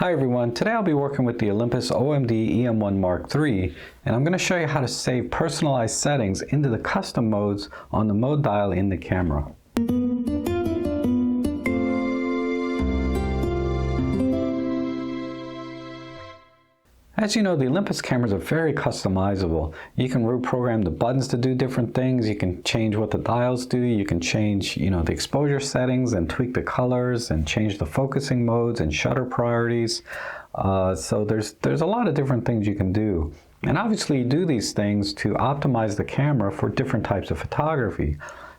Hi everyone, today I'll be working with the Olympus OMD E-M1 Mark III, and I'm going to show you how to save personalized settings into the custom modes on the mode dial in the camera. As you know, the Olympus cameras are very customizable. You can reprogram the buttons to do different things. You can change what the dials do. You can change, the exposure settings and tweak the colors and change the focusing modes and shutter priorities. So there's a lot of different things you can do. And obviously you do these things to optimize the camera for different types of photography.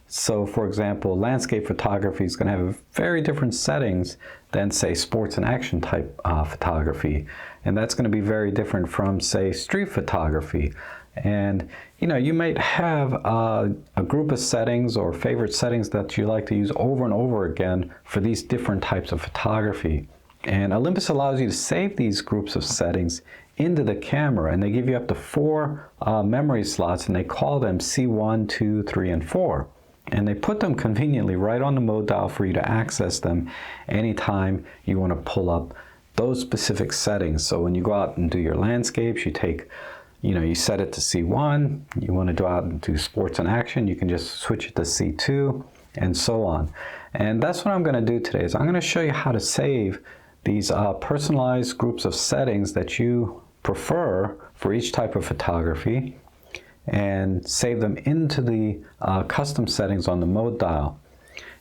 So for example, landscape photography is going to have very different settings than say sports and action type photography. And that's going to be very different from say street photography. And you might have a group of settings or favorite settings that you like to use over and over again for these different types of photography. And Olympus allows you to save these groups of settings into the camera, and they give you up to 4 memory slots, and they call them C1, 2, 3, and 4. And they put them conveniently right on the mode dial for you to access them anytime you want to pull up those specific settings. So when you go out and do your landscapes, you take, you set it to C1, you want to go out and do sports and action, you can just switch it to C2, and so on. And that's what I'm going to do today, is I'm going to show you how to save these personalized groups of settings that you prefer for each type of photography, and save them into the custom settings on the mode dial.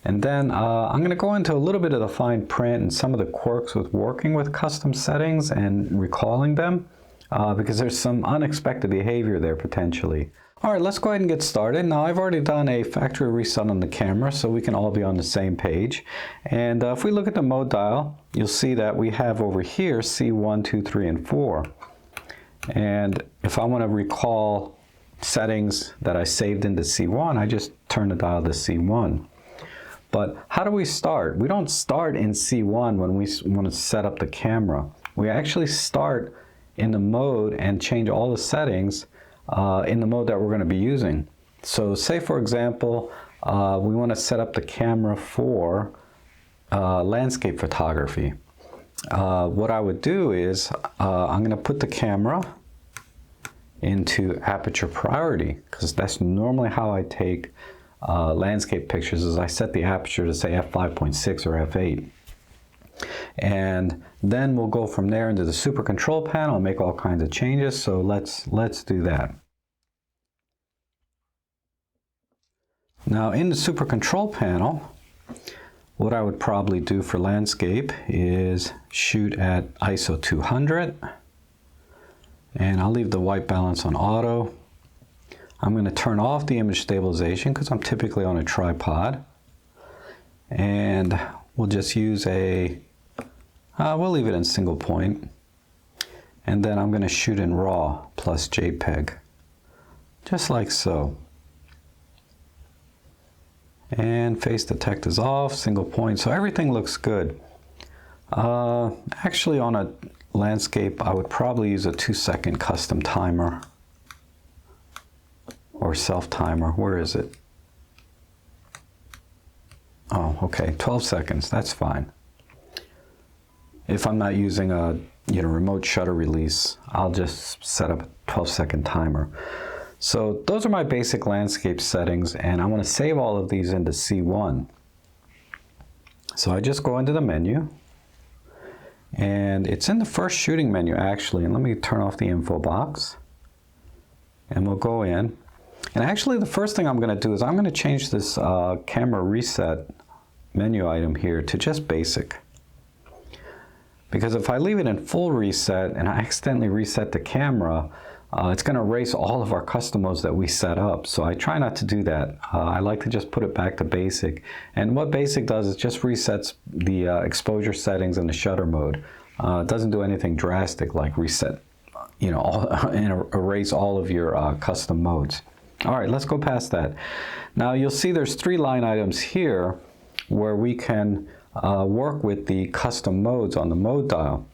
And then I'm going to go into a little bit of the fine print and some of the quirks with working with custom settings and recalling them, because there's some unexpected behavior there potentially. All right, let's go ahead and get started. Now I've already done a factory reset on the camera, so we can all be on the same page. And if we look at the mode dial, you'll see that we have over here C1, 2, 3, and 4. And if I want to recall settings that I saved into C1, I just turn the dial to C1. But how do we start? We don't start in C1 when we want to set up the camera. We actually start in the mode and change all the settings in the mode that we're going to be using. So say for example, we want to set up the camera for landscape photography. What I would do is I'm going to put the camera into aperture priority, because that's normally how I take landscape pictures, is I set the aperture to say f5.6 or f8. And then we'll go from there into the super control panel and make all kinds of changes. So let's do that. Now in the super control panel, what I would probably do for landscape is shoot at ISO 200. And I'll leave the white balance on auto. I'm going to turn off the image stabilization because I'm typically on a tripod. And we'll just use we'll leave it in single point. And then I'm going to shoot in RAW plus JPEG. Just like so. And face detect is off, single point, so everything looks good. Actually on a landscape, I would probably use a 2-second custom timer or self timer. Where is it? Oh, okay, 12 seconds, that's fine. If I'm not using a remote shutter release, I'll just set up a 12-second timer. So those are my basic landscape settings, and I want to save all of these into C1. So I just go into the menu, and it's in the first shooting menu actually, and let me turn off the info box, and we'll go in. And actually the first thing I'm going to do is I'm going to change this camera reset menu item here to just basic. Because if I leave it in full reset and I accidentally reset the camera, it's going to erase all of our custom modes that we set up. So I try not to do that. I like to just put it back to basic. And what basic does is just resets the exposure settings and the shutter mode. It doesn't do anything drastic like reset, and erase all of your custom modes. All right, let's go past that. Now you'll see there's 3 line items here where we can work with the custom modes on the mode dial.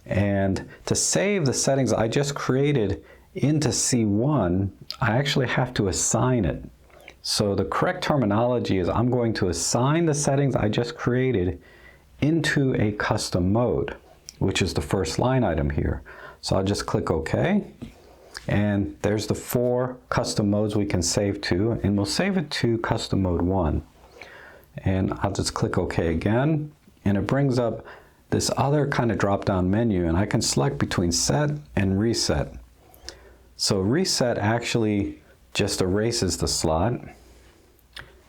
And to save the settings I just created into C1, I actually have to assign it. So the correct terminology is I'm going to assign the settings I just created into a custom mode. which is the first line item here. So I'll just click OK. And there's the 4 custom modes we can save to, and we'll save it to custom mode 1. And I'll just click OK again, and it brings up this other kind of drop-down menu, and I can select between set and reset. So reset actually just erases the slot,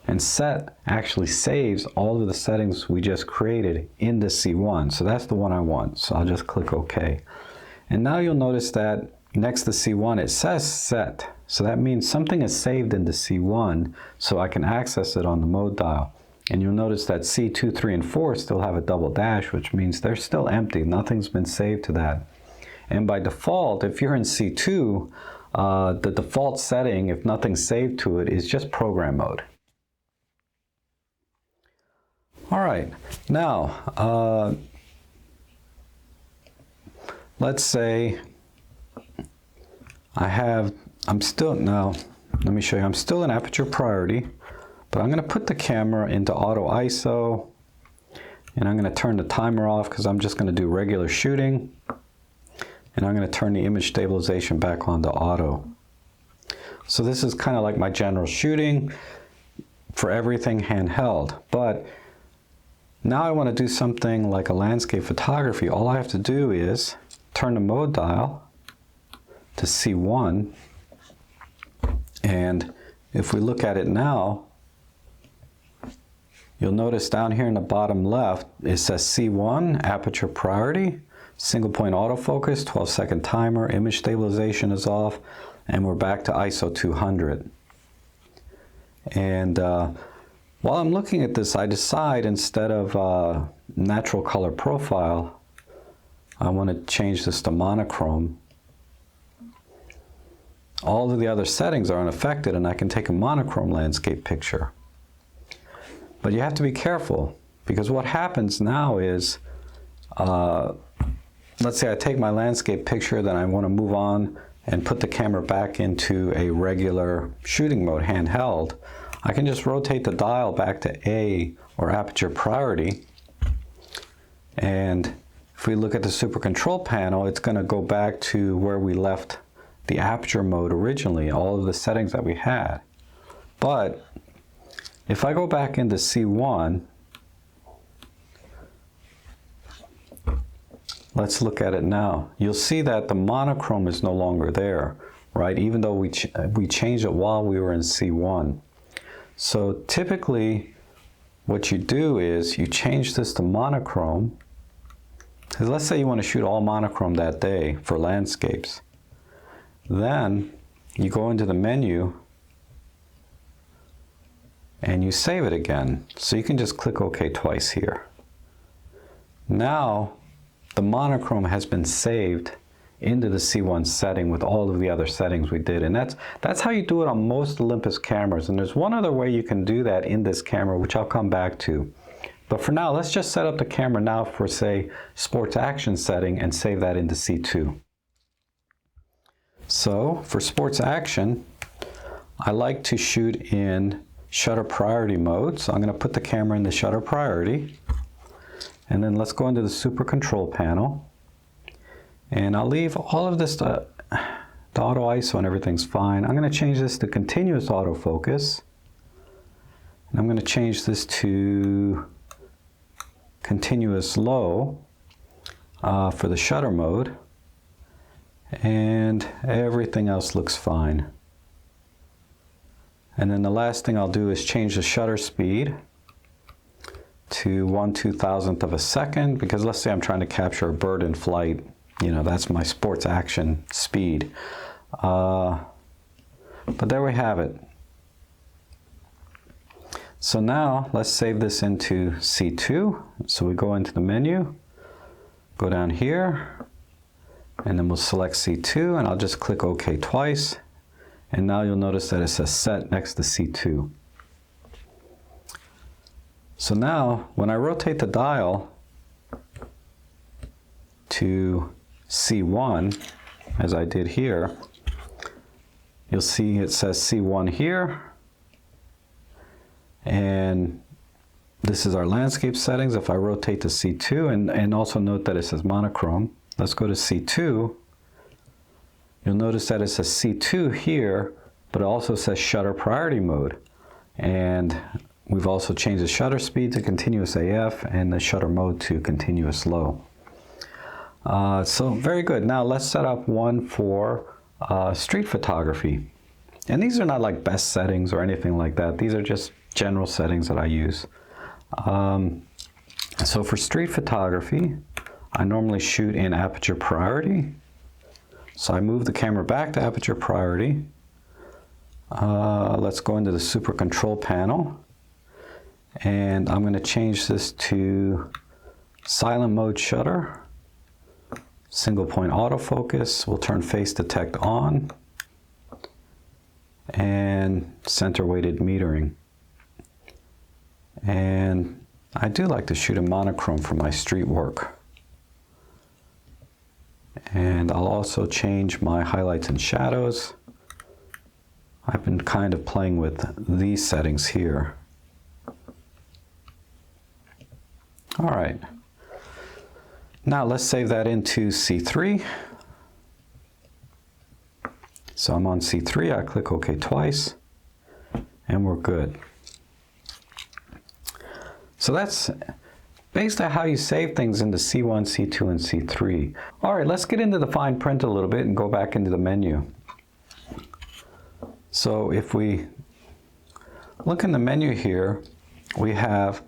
and set actually saves all of the settings we just created into C1. So that's the one I want. So I'll just click OK. And now you'll notice that next to C1 it says set. So that means something is saved into C1 so I can access it on the mode dial. And you'll notice that C2, 3, and 4 still have a double dash, which means they're still empty. Nothing's been saved to that. And by default, if you're in C2, the default setting, if nothing's saved to it, is just program mode. All right, now let's say I'm still in aperture priority, but I'm going to put the camera into auto ISO, and I'm going to turn the timer off because I'm just going to do regular shooting, and I'm going to turn the image stabilization back on to auto. So this is kind of like my general shooting for everything handheld, but now I want to do something like a landscape photography. All I have to do is turn the mode dial to C1, and if we look at it now, you'll notice down here in the bottom left it says C1 aperture priority, single point autofocus, 12-second timer, image stabilization is off, and we're back to ISO 200. And while I'm looking at this, I decide instead of natural color profile, I want to change this to monochrome. All of the other settings are unaffected, and I can take a monochrome landscape picture. But you have to be careful, because what happens now is, let's say I take my landscape picture, then I want to move on and put the camera back into a regular shooting mode, handheld. I can just rotate the dial back to A or aperture priority, and if we look at the super control panel, it's going to go back to where we left the aperture mode originally, all of the settings that we had. But if I go back into C1, let's look at it now. You'll see that the monochrome is no longer there, right? Even though we changed it while we were in C1. So typically what you do is you change this to monochrome, because let's say you want to shoot all monochrome that day for landscapes. Then you go into the menu and you save it again. So you can just click OK twice here. Now the monochrome has been saved into the C1 setting with all of the other settings we did. And that's how you do it on most Olympus cameras. And there's one other way you can do that in this camera, which I'll come back to. But for now, let's just set up the camera now for, say, sports action setting and save that into C2. So for sports action, I like to shoot in shutter priority mode. So I'm going to put the camera in the shutter priority. And then let's go into the super control panel. And I'll leave all of this to the auto ISO, and everything's fine. I'm going to change this to continuous autofocus. And I'm going to change this to continuous low for the shutter mode. And everything else looks fine. And then the last thing I'll do is change the shutter speed to 1/2000th of a second, because let's say I'm trying to capture a bird in flight. You know, that's my sports action speed. But there we have it. So now let's save this into C2. So we go into the menu, go down here, and then we'll select C2, and I'll just click OK twice. And now you'll notice that it says set next to C2. So now when I rotate the dial to C1, as I did here, you'll see it says C1 here, and This is our landscape settings. If I rotate to C2, and also note that it says monochrome. Let's go to C2. You'll notice that it says C2 here, but it also says shutter priority mode. And we've also changed the shutter speed to continuous AF and the shutter mode to continuous low. So very good. Now let's set up one for street photography. And these are not like best settings or anything like that. These are just general settings that I use. So for street photography, I normally shoot in aperture priority. So I move the camera back to aperture priority. Let's go into the super control panel. And I'm going to change this to silent mode shutter. Single point autofocus. We'll turn face detect on. And center weighted metering. And I do like to shoot in monochrome for my street work. And I'll also change my highlights and shadows. I've been kind of playing with these settings here. All right. Now let's save that into C3. So I'm on C3, I click OK twice, and we're good. So that's basically how you save things into C1, C2, and C3. All right, let's get into the fine print a little bit and go back into the menu. So if we look in the menu here, we have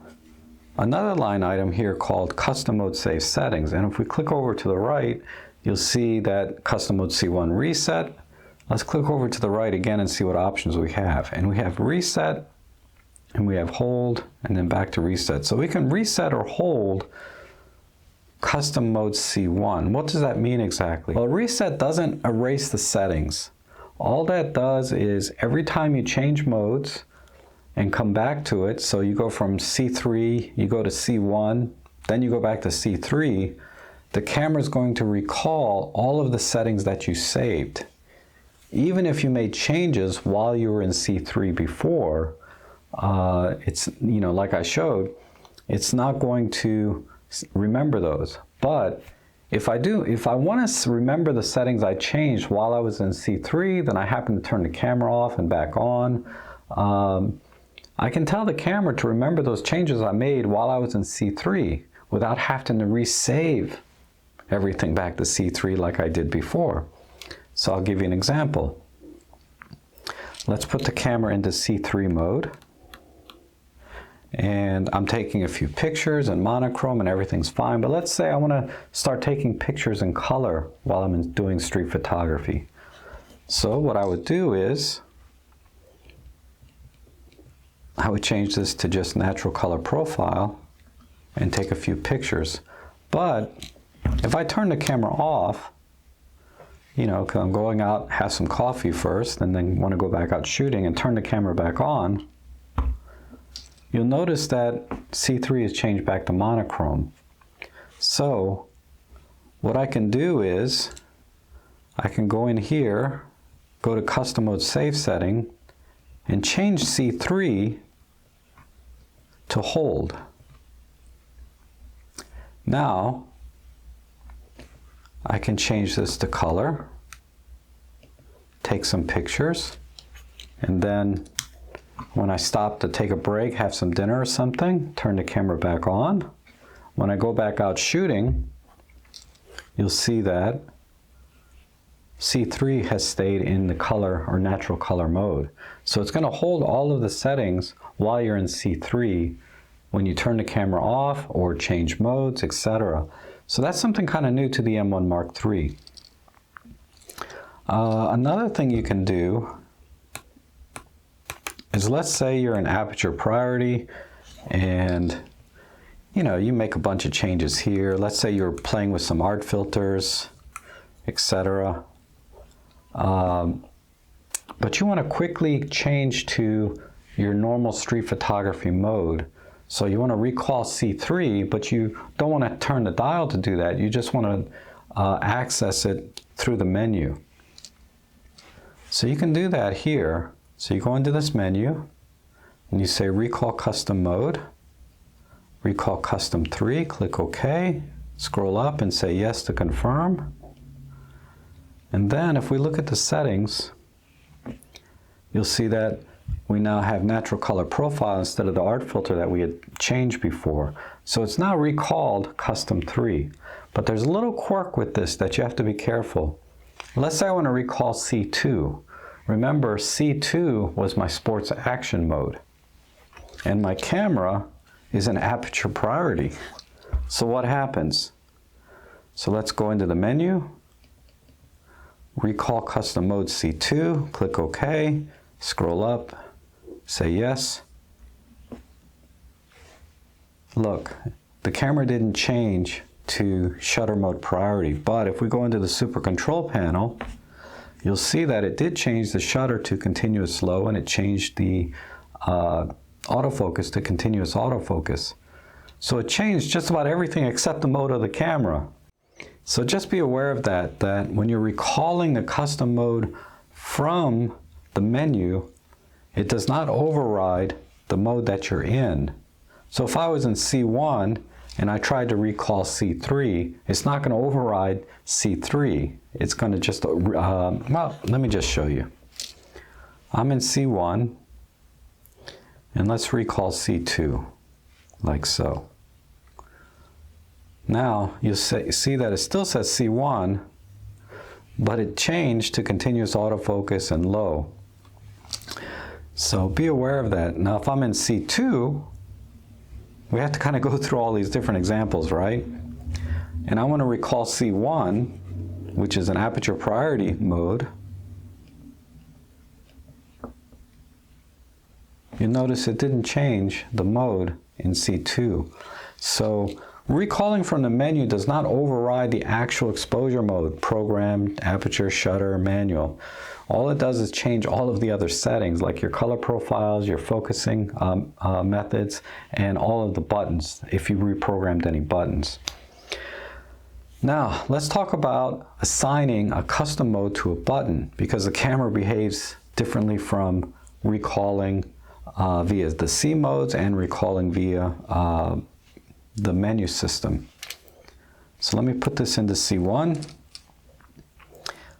another line item here called Custom Mode Save Settings. And if we click over to the right, you'll see that Custom Mode C1 Reset. Let's click over to the right again and see what options we have. And we have Reset, and we have Hold, and then back to Reset. So we can reset or hold Custom Mode C1. What does that mean exactly? Well, Reset doesn't erase the settings. All that does is every time you change modes and come back to it, so you go from C3, you go to C1, then you go back to C3, the camera is going to recall all of the settings that you saved. Even if you made changes while you were in C3 before, it's, you know, like I showed, it's not going to remember those. But if I want to remember the settings I changed while I was in C3, then I happen to turn the camera off and back on. I can tell the camera to remember those changes I made while I was in C3 without having to resave everything back to C3 like I did before. So I'll give you an example. Let's put the camera into C3 mode. And I'm taking a few pictures in monochrome and everything's fine. But let's say I want to start taking pictures in color while I'm doing street photography. So what I would do is I would change this to just natural color profile and take a few pictures. But if I turn the camera off, you know, because I'm going out, have some coffee first, and then want to go back out shooting and turn the camera back on, you'll notice that C3 has changed back to monochrome. So what I can do is I can go in here, go to Custom Mode Save Setting, and change C3 to Hold. Now I can change this to color, take some pictures, and then when I stop to take a break, have some dinner or something, turn the camera back on. When I go back out shooting, you'll see that C3 has stayed in the color or natural color mode. So it's going to hold all of the settings while you're in C3 when you turn the camera off or change modes, etc. So that's something kind of new to the M1 Mark III. Another thing you can do is, let's say you're in aperture priority and you know, you make a bunch of changes here. Let's say you're playing with some art filters, etc. But you want to quickly change to your normal street photography mode. So you want to recall C3, but you don't want to turn the dial to do that. You just want to access it through the menu. So you can do that here. So you go into this menu and you say Recall Custom Mode. recall custom 3, click OK, scroll up and say yes to confirm. And then if we look at the settings, you'll see that we now have natural color profile instead of the art filter that we had changed before. So it's now recalled custom 3. But there's a little quirk with this that you have to be careful. Let's say I want to recall C2. Remember, C2 was my sports action mode. And my camera is an aperture priority. So what happens? So let's go into the menu, recall custom mode C2, click OK, scroll up, say yes. Look, the camera didn't change to shutter mode priority, but if we go into the super control panel, you'll see that it did change the shutter to continuous slow, and it changed the autofocus to continuous autofocus. So it changed just about everything except the mode of the camera. So just be aware of that when you're recalling the custom mode from the menu, it does not override the mode that you're in. So if I was in C1 and I tried to recall C3, it's not going to override C3. It's going to just, well, let me just show you. I'm in C1, and let's recall C2, like so. Now, you'll see that it still says C1, but it changed to continuous autofocus and low. So be aware of that. Now, if I'm in C2, we have to kind of go through all these different examples, right? And I want to recall C1, which is an aperture priority mode. You'll notice it didn't change the mode in C2. So recalling from the menu does not override the actual exposure mode, program, aperture, shutter, manual. All it does is change all of the other settings, like your color profiles, your focusing methods, and all of the buttons, if you reprogrammed any buttons. Now, let's talk about assigning a custom mode to a button, because the camera behaves differently from recalling via the C modes and recalling via the menu system. So let me put this into C1.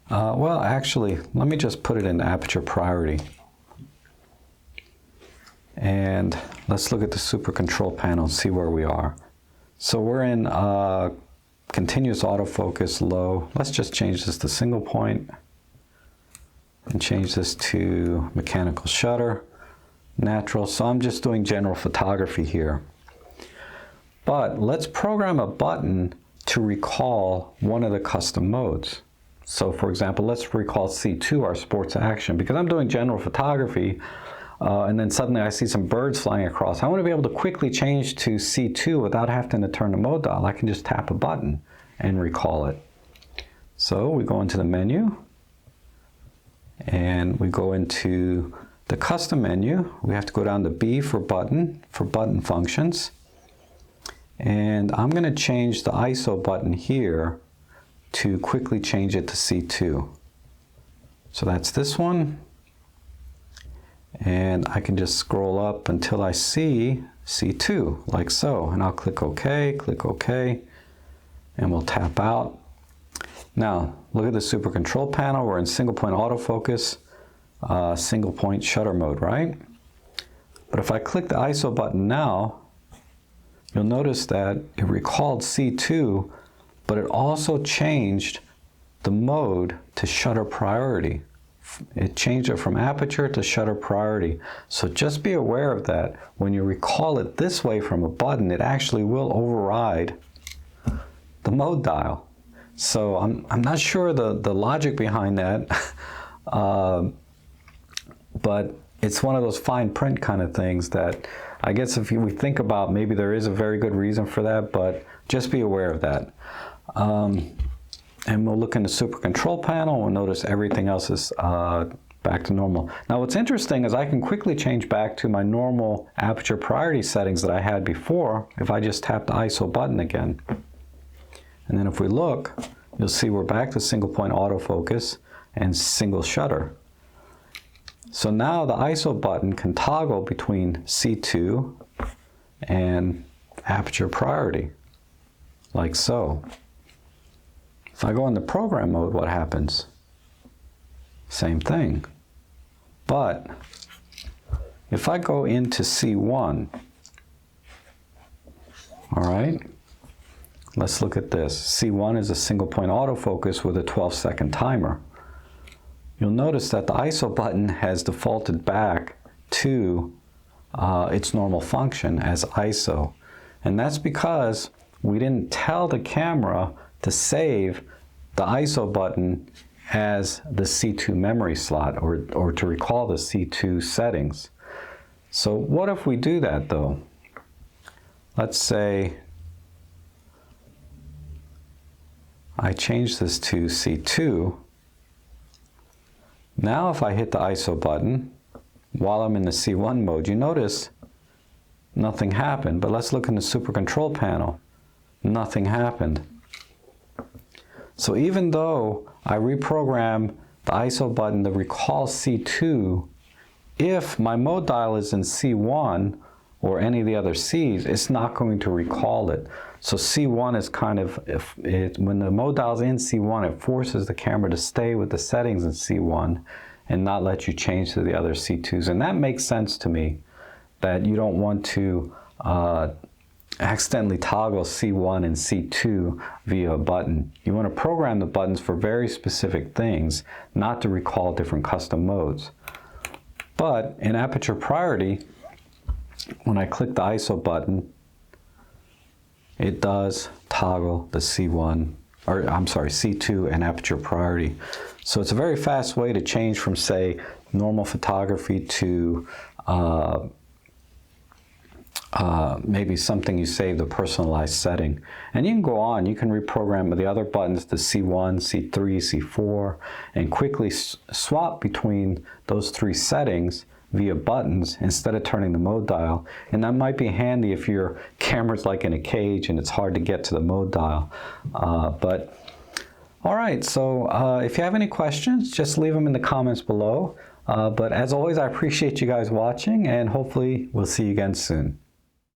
Well, actually, let me just put it in aperture priority. And let's look at the super control panel and see where we are. So we're in continuous autofocus low. Let's just change this to single point and change this to mechanical shutter, natural. So I'm just doing general photography here. But let's program a button to recall one of the custom modes. So for example, let's recall C2, our sports action, because I'm doing general photography and then suddenly I see some birds flying across. I want to be able to quickly change to C2 without having to turn the mode dial. I can just tap a button and recall it. So we go into the menu and we go into the custom menu. We have to go down to B for button functions. And I'm going to change the ISO button here to quickly change it to C2. So that's this one. And I can just scroll up until I see C2, like so. And I'll click OK, and we'll tap out. Now, look at the super control panel. We're in single point autofocus, single point shutter mode, right? But if I click the ISO button now, you'll notice that it recalled C2, but it also changed the mode to shutter priority. It changed it from aperture to shutter priority. So just be aware of that. When you recall it this way from a button, it actually will override the mode dial. So I'm not sure the logic behind that, but it's one of those fine print kind of things that I guess if we think about, maybe there is a very good reason for that, but just be aware of that. And we'll look in the super control panel, we'll notice everything else is back to normal. Now what's interesting is I can quickly change back to my normal aperture priority settings that I had before if I just tap the ISO button again. And then if we look, you'll see we're back to single point autofocus and single shutter. So now the ISO button can toggle between C2 and aperture priority, like so. If I go into program mode, what happens? Same thing. But if I go into C1, all right, let's look at this. C1 is a single point autofocus with a 12-second timer. You'll notice that the ISO button has defaulted back to its normal function as ISO. And that's because we didn't tell the camera to save the ISO button as the C2 memory slot, or to recall the C2 settings. So what if we do that though? Let's say I change this to C2. Now if I hit the ISO button while I'm in the C1 mode, you notice nothing happened. But let's look in the super control panel. Nothing happened. So even though I reprogram the ISO button to recall C2, if my mode dial is in C1 or any of the other C's, it's not going to recall it. So C1 is kind of, when the mode dial is in C1, it forces the camera to stay with the settings in C1 and not let you change to the other C2s. And that makes sense to me, that you don't want to accidentally toggle C1 and C2 via a button. You want to program the buttons for very specific things, not to recall different custom modes. But in aperture priority, when I click the ISO button, it does toggle the C1, or I'm sorry, C2 and aperture priority. So it's a very fast way to change from, say, normal photography to maybe something you saved a personalized setting. And you can go on, you can reprogram the other buttons to C1, C3, C4, and quickly swap between those three settings via buttons instead of turning the mode dial. And that might be handy if your camera's like in a cage and it's hard to get to the mode dial. All right, so if you have any questions, just leave them in the comments below. But as always, I appreciate you guys watching, and hopefully we'll see you again soon.